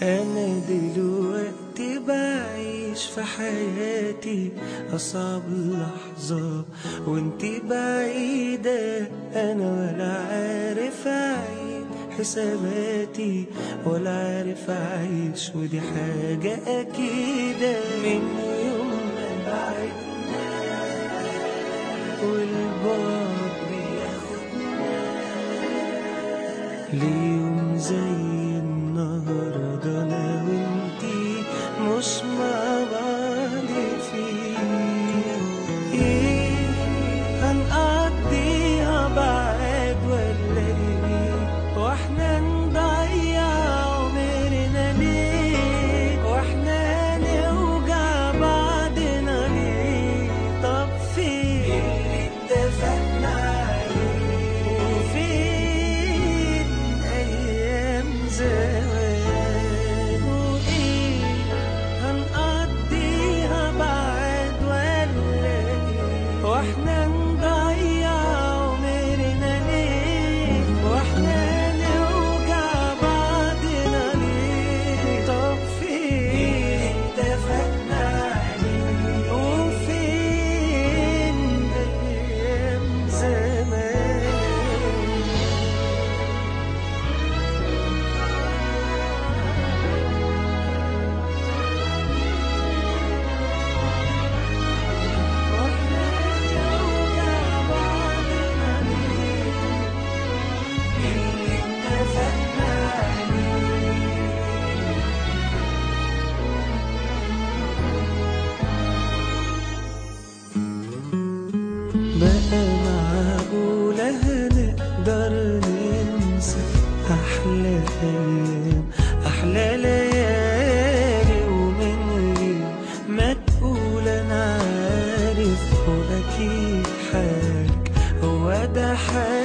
أنا دلوقتي بعيش في حياتي أصعب لحظة وانتي بعيدة، أنا ولا عارف أعيد حساباتي ولا عارف أعيش، ودي حاجة أكيدة. من يوم ما بعدنا والبعد بياخدنا ليوم زي النهاردة أنا وانتي مش مع بعض فيه. ايه هنقضيها بعد ولا ايه؟ واحنا نضيع عمرنا ليه؟ واحنا نوجع بعضنا ليه؟ طب فين اللي اتفقنا عليه؟ وفين ايام زمان؟ وايه هنقضيها بعد ولا ايه؟ واحنا نضيع عمرنا ليه؟ واحنا نوجع بعضنا ليه؟ طب فين اتفقنا عليه؟ وفين ايام زمان؟ بقى معقولة هنقدر ننسى أحلى أيام أحلى ليالي ومن غير ما تقول أنا عارف؟ وأكيد حالك هو ده حالي.